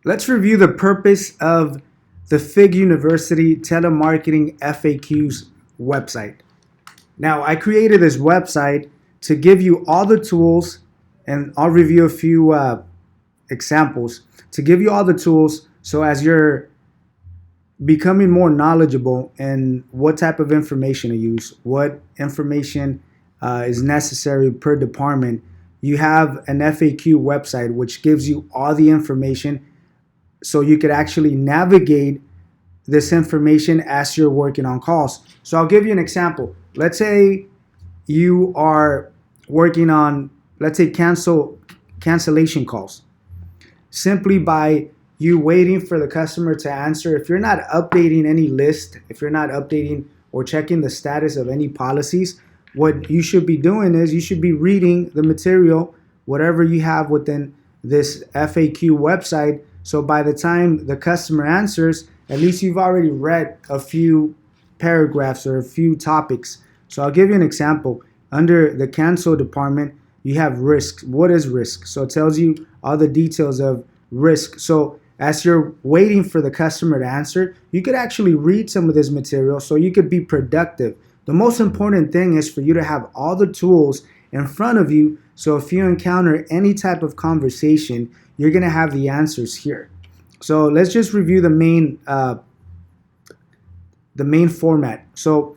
Let's review the purpose of the FIG University Telemarketing FAQs website. Now, I created this website to give you all the tools, and I'll review a few examples to give you all the tools so as you're becoming more knowledgeable in what type of information to use, what information is necessary per department. You have an FAQ website which gives you all the information so you could actually navigate this information as you're working on calls. So I'll give you an example. Let's say you are working on, let's say, cancellation calls. Simply by you waiting for the customer to answer, if you're not updating any list, if you're not updating or checking the status of any policies, what you should be doing is you should be reading the material, whatever you have within this FAQ website. So by the time the customer answers, at least you've already read a few paragraphs or a few topics. So I'll give you an example. Under the cancel department, you have risk. What is risk? So it tells you all the details of risk. So as you're waiting for the customer to answer, you could actually read some of this material so you could be productive. The most important thing is for you to have all the tools in front of you, so if you encounter any type of conversation, you're going to have the answers here. So let's just review the main format. So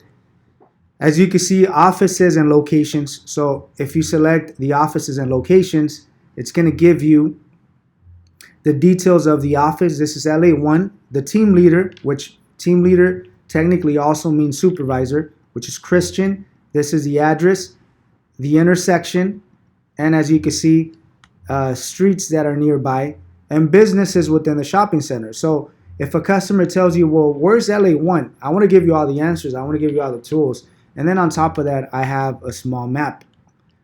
as you can see, offices and locations. So if you select the offices and locations, it's going to give you the details of the office. This is LA1. The team leader, which team leader technically also means supervisor, which is Christian. This is the address, the intersection, and as you can see, streets that are nearby, and businesses within the shopping center. So if a customer tells you, well, where's LA1? I want to give you all the answers. I want to give you all the tools. And then on top of that, I have a small map.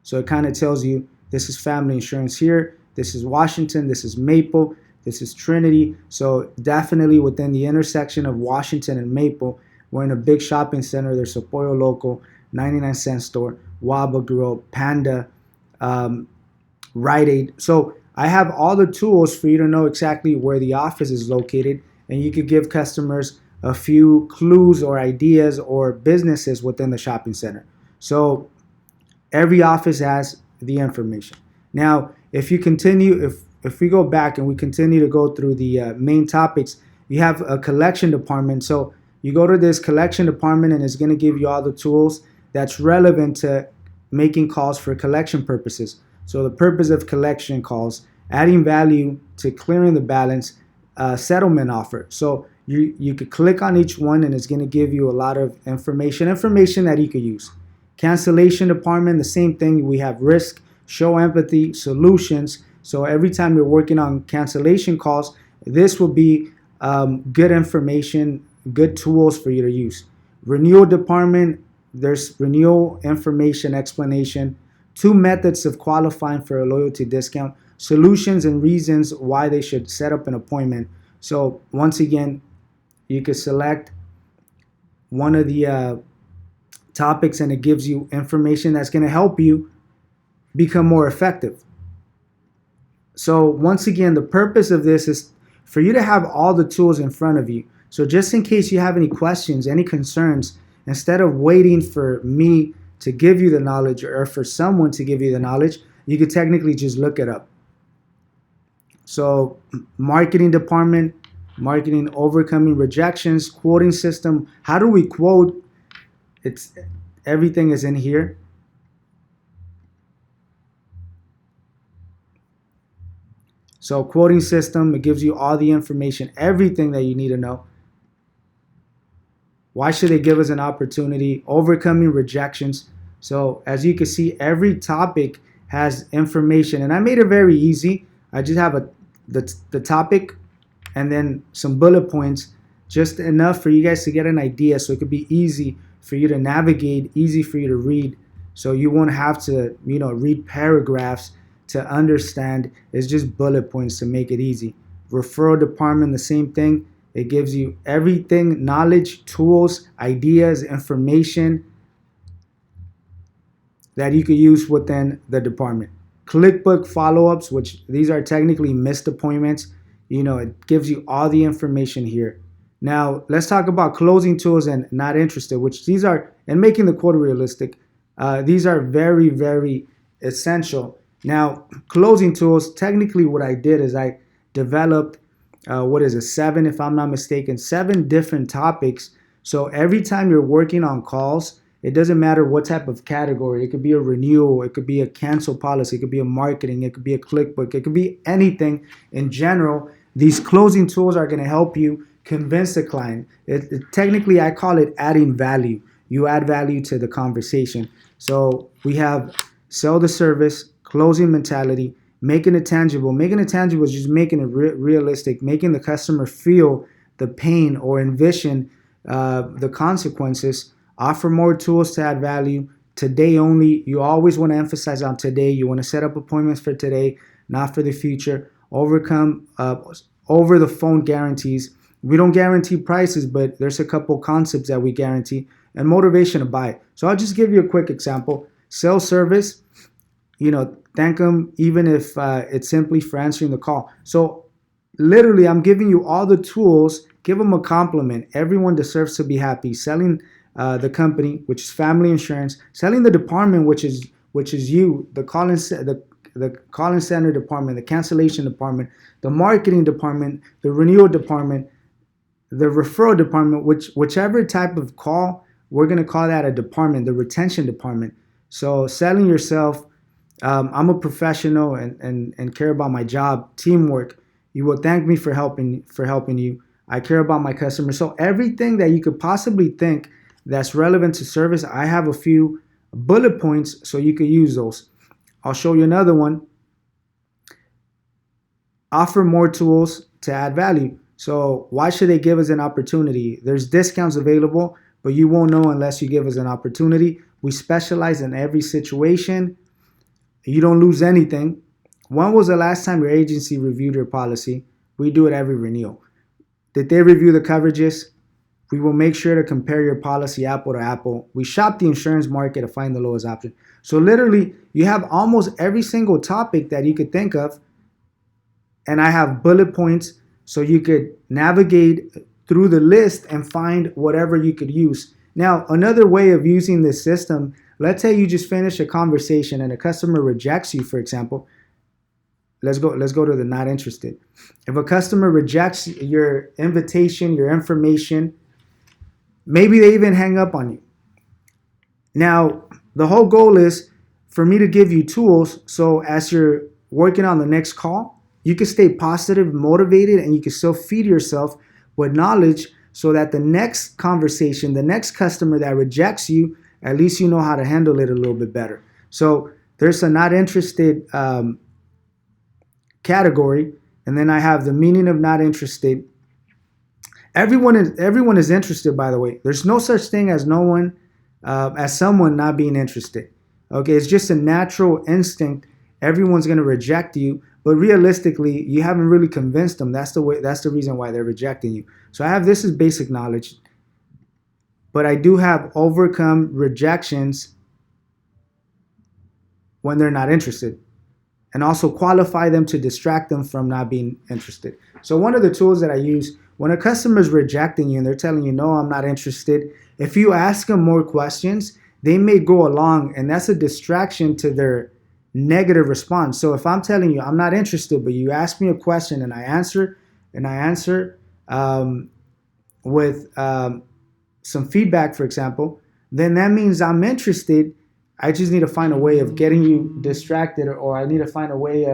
So it kind of tells you this is family insurance here. This is Washington. This is Maple. This is Trinity. So definitely within the intersection of Washington and Maple, we're in a big shopping center. There's a Pollo Loco, 99-cent store, Waba Grill, Panda, Rite Aid. So I have all the tools for you to know exactly where the office is located, and you could give customers a few clues or ideas or businesses within the shopping center. So every office has the information. Now, if you continue, if we go back and we continue to go through the main topics, you have a collection department. So you go to this collection department and it's going to give you all the tools that's relevant to making calls for collection purposes. So the purpose of collection calls, adding value to clearing the balance, settlement offer. So you could click on each one and it's going to give you a lot of information that you could use. Cancellation department, the same thing. We have risk, show empathy, solutions. So every time you're working on cancellation calls, this will be good information, good tools for you to use. Renewal department, there's renewal information explanation, 2 methods of qualifying for a loyalty discount, solutions and reasons why they should set up an appointment. So once again, you could select one of the topics and it gives you information that's going to help you become more effective. So once again, the purpose of this is for you to have all the tools in front of you. So just in case you have any questions, any concerns, instead of waiting for me to give you the knowledge or for someone to give you the knowledge, you could technically just look it up. So marketing department, marketing, overcoming rejections, quoting system. How do we quote? Everything is in here. So quoting system, it gives you all the information, everything that you need to know. Why should they give us an opportunity? Overcoming rejections. So as you can see, every topic has information, and I made it very easy. I just have the topic and then some bullet points, just enough for you guys to get an idea, so it could be easy for you to navigate, easy for you to read, so you won't have to read paragraphs to understand. It's just bullet points to make it easy. Referral department, the same thing. It gives you everything, knowledge, tools, ideas, information that you could use within the department. ClickBook follow-ups, which these are technically missed appointments. It gives you all the information here. Now, let's talk about closing tools and not interested, which these are, and making the quote realistic. These are very, very essential. Now, closing tools, technically what I did is I developed, what is it, seven, if I'm not mistaken, seven different topics. So every time you're working on calls, it doesn't matter what type of category. It could be a renewal, it could be a cancel policy, it could be a marketing, it could be a clickbook, it could be anything in general. These closing tools are going to help you convince the client. Technically, I call it adding value. You add value to the conversation. So we have sell the service, closing mentality, making it tangible. Making it tangible is just making it realistic, making the customer feel the pain or envision the consequences. Offer more tools to add value. Today only. You always want to emphasize on today. You want to set up appointments for today, not for the future. Overcome over the phone guarantees. We don't guarantee prices, but there's a couple concepts that we guarantee. And motivation to buy. So I'll just give you a quick example. Sell service, thank them even if it's simply for answering the call. So literally, I'm giving you all the tools. Give them a compliment. Everyone deserves to be happy. Selling the company, which is family insurance. Selling the department, which is you, the calling center department, the cancellation department, the marketing department, the renewal department, the referral department, whichever type of call, we're going to call that a department, the retention department. So selling yourself, I'm a professional and care about my job, teamwork. You will thank me for helping you. I care about my customers. So everything that you could possibly think that's relevant to service, I have a few bullet points so you could use those. I'll show you another one. Offer more tools to add value. So why should they give us an opportunity? There's discounts available, but you won't know unless you give us an opportunity. We specialize in every situation. You don't lose anything. When was the last time your agency reviewed your policy? We do it every renewal. Did they review the coverages? We will make sure to compare your policy apple to apple. We shop the insurance market to find the lowest option. So literally, you have almost every single topic that you could think of, and I have bullet points so you could navigate through the list and find whatever you could use. Now, another way of using this system, let's say you just finish a conversation and a customer rejects you, for example. Let's go to the not interested. If a customer rejects your invitation, your information, maybe they even hang up on you. Now, the whole goal is for me to give you tools so as you're working on the next call, you can stay positive, motivated, and you can still feed yourself with knowledge so that the next conversation, the next customer that rejects you, at least you know how to handle it a little bit better. So there's a not interested category, and then I have the meaning of not interested. Everyone is interested, by the way. There's no such thing as someone not being interested. Okay, it's just a natural instinct. Everyone's going to reject you, but realistically, you haven't really convinced them. That's the reason why they're rejecting you. So I have, this is basic knowledge, but I do have overcome rejections when they're not interested, and also qualify them to distract them from not being interested. So one of the tools that I use when a customer is rejecting you and they're telling you, no, I'm not interested, if you ask them more questions, they may go along, and that's a distraction to their negative response. So if I'm telling you I'm not interested, but you ask me a question and I answer with some feedback, for example, then that means I'm interested. I just need to find a way of getting you distracted, or I need to find a way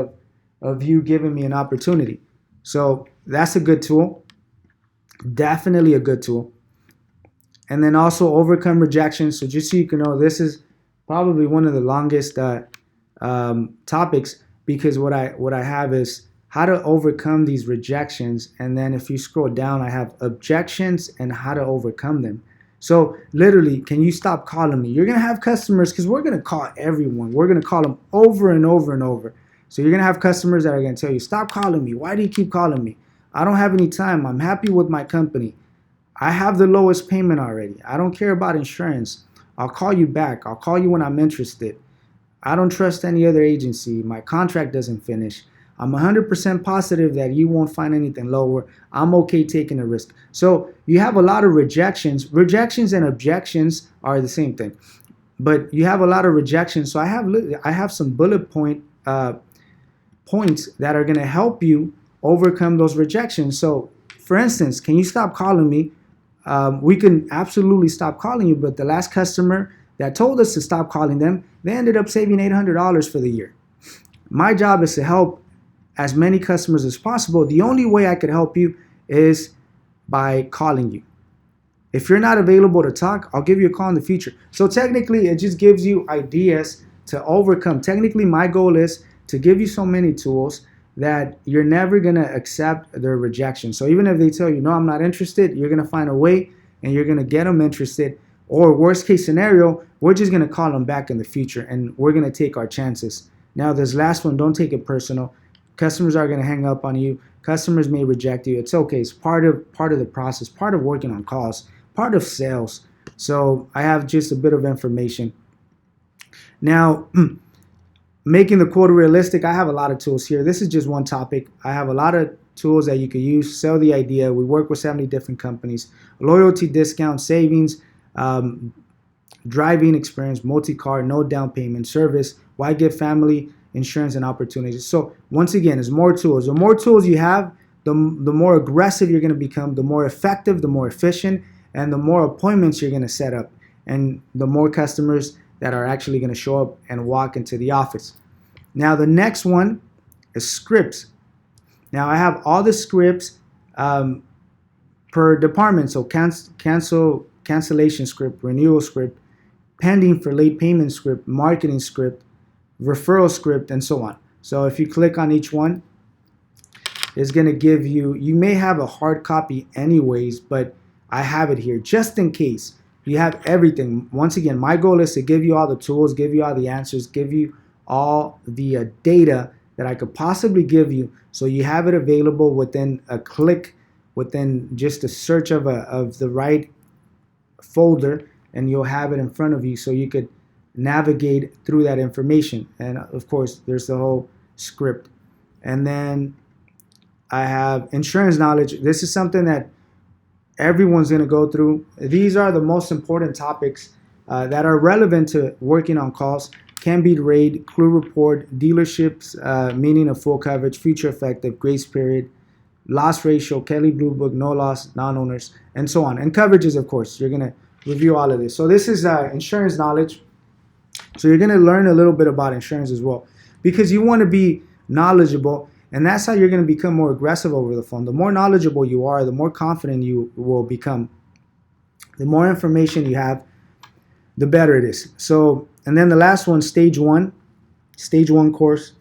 of you giving me an opportunity. So that's a good tool. Definitely a good tool. And then also overcome rejection. So just so you can know, this is probably one of the longest topics, because what I have is how to overcome these rejections. And then if you scroll down, I have objections and how to overcome them. So literally, can you stop calling me? You're going to have customers, because we're going to call everyone. We're going to call them over and over and over. So you're going to have customers that are going to tell you, stop calling me. Why do you keep calling me? I don't have any time. I'm happy with my company. I have the lowest payment already. I don't care about insurance. I'll call you back. I'll call you when I'm interested. I don't trust any other agency. My contract doesn't finish. I'm 100% positive that you won't find anything lower. I'm okay taking a risk. So you have a lot of rejections. Rejections and objections are the same thing, but you have a lot of rejections. So I have some bullet points that are going to help you overcome those rejections. So, for instance, can you stop calling me? We can absolutely stop calling you, but the last customer that told us to stop calling them, they ended up saving $800 for the year. My job is to help as many customers as possible. The only way I could help you is by calling you. If you're not available to talk, I'll give you a call in the future. So technically, it just gives you ideas to overcome. Technically, my goal is to give you so many tools that you're never going to accept their rejection. So even if they tell you, no, I'm not interested, you're going to find a way and you're going to get them interested. Or worst case scenario, we're just going to call them back in the future and we're going to take our chances. Now, this last one, don't take it personal. Customers are going to hang up on you. Customers may reject you. It's okay. It's part of the process, part of working on calls, part of sales. So I have just a bit of information. Now, making the quota realistic, I have a lot of tools here. This is just one topic. I have a lot of tools that you could use. Sell the idea. We work with 70 different companies. Loyalty discount, savings, driving experience, multi-car, no down payment, service, why give family insurance and opportunities. So once again, there's more tools. The more tools you have, the more aggressive you're going to become, the more effective, the more efficient, and the more appointments you're going to set up, and the more customers that are actually going to show up and walk into the office. Now, the next one is scripts. Now, I have all the scripts per department. So cancellation script, renewal script, pending for late payment script, marketing script, referral script, and so on. So if you click on each one, it's going to give you, you may have a hard copy anyways, but I have it here just in case. You have everything. Once again, my goal is to give you all the tools, give you all the answers, give you all the data that I could possibly give you, so you have it available within a click, within just a search of the right folder, and you'll have it in front of you so you could navigate through that information. And of course, there's the whole script. And then I have insurance knowledge. This is something that everyone's going to go through. These are the most important topics that are relevant to working on calls. Can be rate, clue report, dealerships, meaning of full coverage, future effective, grace period, loss ratio, Kelly Blue Book, no loss, non-owners, and so on. And coverages, of course. You're going to review all of this. So this is insurance knowledge. So you're going to learn a little bit about insurance as well, because you want to be knowledgeable. And that's how you're going to become more aggressive over the phone. The more knowledgeable you are, the more confident you will become. The more information you have, the better it is. So, and then the last one, stage one course.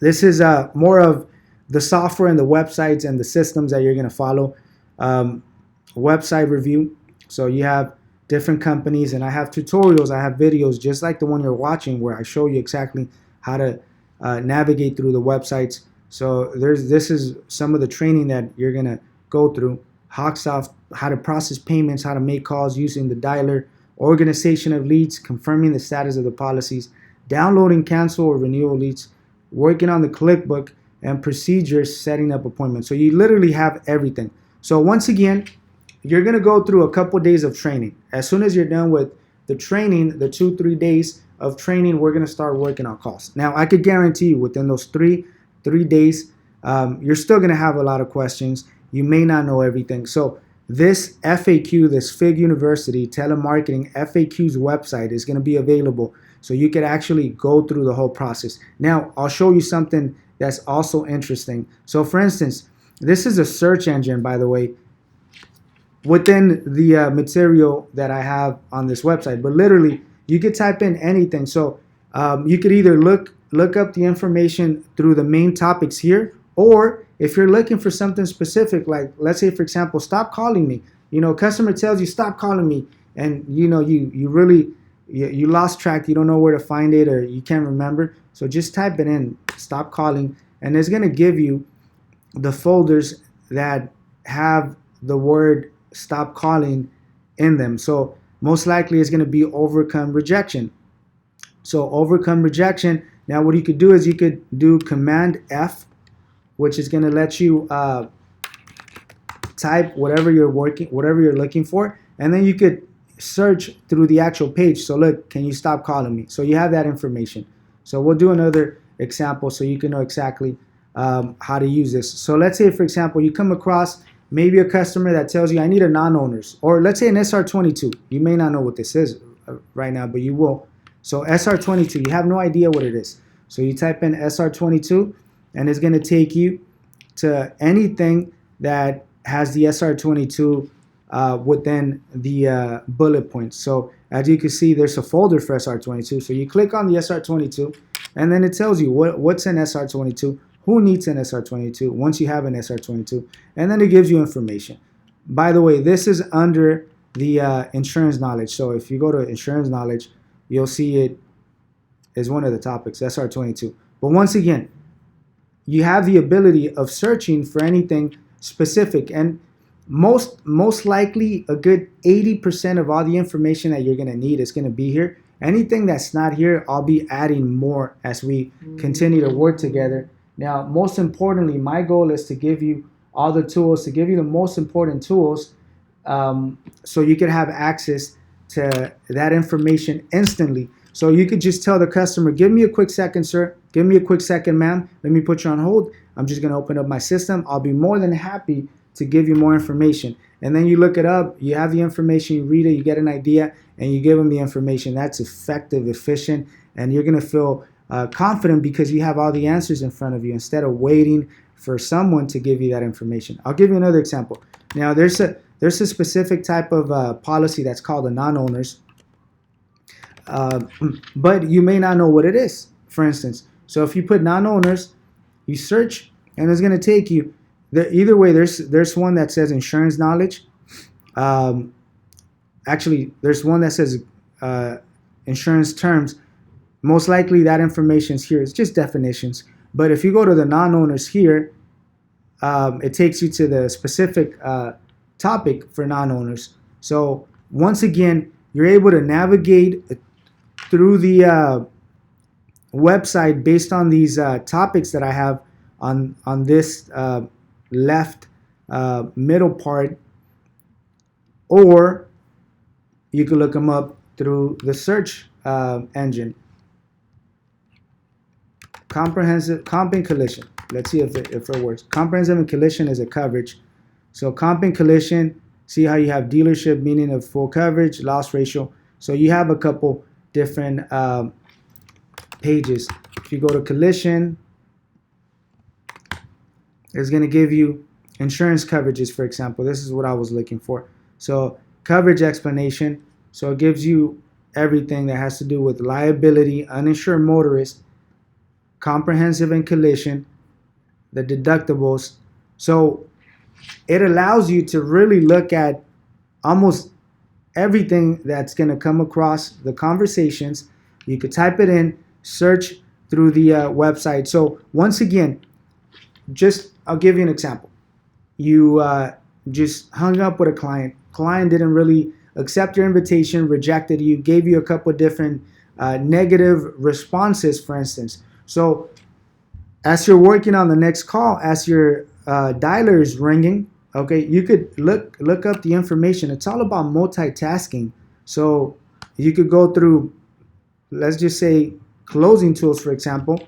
This is more of the software and the websites and the systems that you're going to follow. Website review. So you have different companies, and I have tutorials, I have videos just like the one you're watching where I show you exactly how to navigate through the websites. So this is some of the training that you're gonna go through. Hawksoft, how to process payments, how to make calls using the dialer, organization of leads, confirming the status of the policies, downloading cancel or renewal leads, working on the ClickBook, and procedures, setting up appointments. So you literally have everything. So once again, you're gonna go through a couple days of training. As soon as you're done with the training, the 2-3 days of training, we're going to start working on calls. Now, I could guarantee you within those three days, you're still going to have a lot of questions. You may not know everything. So this FAQ, this FIG University Telemarketing FAQs website is going to be available, so you could actually go through the whole process. Now, I'll show you something that's also interesting. So for instance, this is a search engine, by the way, within the material that I have on this website. But literally, you could type in anything. So you could either look up the information through the main topics here, or if you're looking for something specific, like let's say, for example, stop calling me. You know, customer tells you stop calling me, and you know you really lost track. You don't know where to find it, or you can't remember. So just type it in, stop calling, and it's gonna give you the folders that have the word stop calling in them. So most likely it's going to be overcome rejection. So overcome rejection. Now what you could do is you could do Command F, which is going to let you type whatever you're looking for, and then you could search through the actual page. So look, can you stop calling me? So you have that information. So we'll do another example so you can know exactly how to use this. So let's say, for example, you come across maybe a customer that tells you, I need a non-owners, or let's say an SR22. You may not know what this is right now, but you will. So SR22, you have no idea what it is. So you type in SR22, and it's going to take you to anything that has the SR22 within the bullet points. So as you can see, there's a folder for SR22. So you click on the SR22, and then it tells you what's in SR22, who needs an SR22 once you have an SR22, and then it gives you information. By the way, this is under the insurance knowledge. So if you go to insurance knowledge, you'll see it is one of the topics, SR22. But once again, you have the ability of searching for anything specific, and most likely a good 80% of all the information that you're going to need is going to be here. Anything that's not here, I'll be adding more as we continue to work together. Now, most importantly, my goal is to give you all the tools, to give you the most important tools, so you can have access to that information instantly. So you could just tell the customer, give me a quick second, sir. Give me a quick second, ma'am. Let me put you on hold. I'm just going to open up my system. I'll be more than happy to give you more information. And then you look it up. You have the information. You read it. You get an idea. And you give them the information. That's effective, efficient. And you're going to feel confident because you have all the answers in front of you instead of waiting for someone to give you that information. I'll give you another example. Now, there's a specific type of policy that's called a non-owners. But you may not know what it is, for instance. So if you put non-owners, you search, and it's going to take you. Either way, there's one that says insurance knowledge. Actually, there's one that says insurance terms. Most likely that information is here. It's just definitions. But if you go to the non-owners here, it takes you to the specific topic for non-owners. So once again, you're able to navigate through the website based on these topics that I have on this left middle part, or you can look them up through the search engine. Comprehensive comp and collision. Let's see if it works. Comprehensive and collision is a coverage. So comp and collision, see how you have dealership, meaning of full coverage, loss ratio. So you have a couple different pages. If you go to collision, it's going to give you insurance coverages, for example. This is what I was looking for. So coverage explanation. So it gives you everything that has to do with liability, uninsured motorist, comprehensive and collision, the deductibles. So it allows you to really look at almost everything that's going to come across the conversations. You could type it in, search through the website. So once again, I'll give you an example. You just hung up with a client. Client didn't really accept your invitation, rejected you, gave you a couple of different negative responses, for instance. So as you're working on the next call, as your dialer is ringing, okay, you could look up the information. It's all about multitasking. So you could go through, let's just say, closing tools, for example,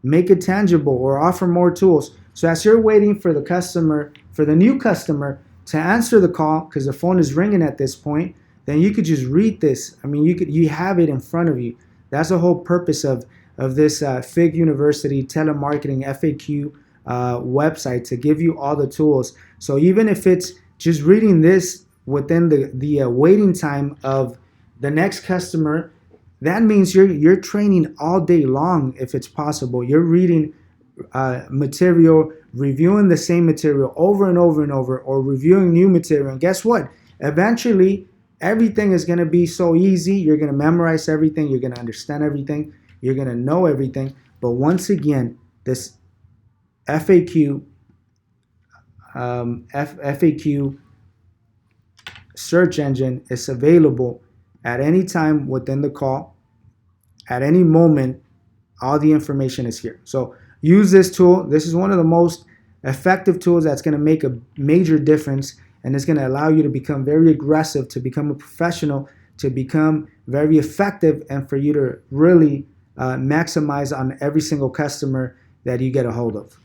make it tangible, or offer more tools. So as you're waiting for the customer, for the new customer to answer the call, because the phone is ringing at this point, then you could just read this. I mean, you have it in front of you. That's the whole purpose of this FIG University telemarketing FAQ website, to give you all the tools. So even if it's just reading this within the waiting time of the next customer, that means you're training all day long if it's possible. You're reading material, reviewing the same material over and over and over, or reviewing new material. And guess what? Eventually, everything is going to be so easy. You're going to memorize everything. You're going to understand everything. You're going to know everything. But once again, this FAQ search engine is available at any time within the call, at any moment All the information is here. So use this tool. This is one of the most effective tools that's going to make a major difference, and it's going to allow you to become very aggressive, to become a professional, to become very effective, and for you to really maximize on every single customer that you get a hold of.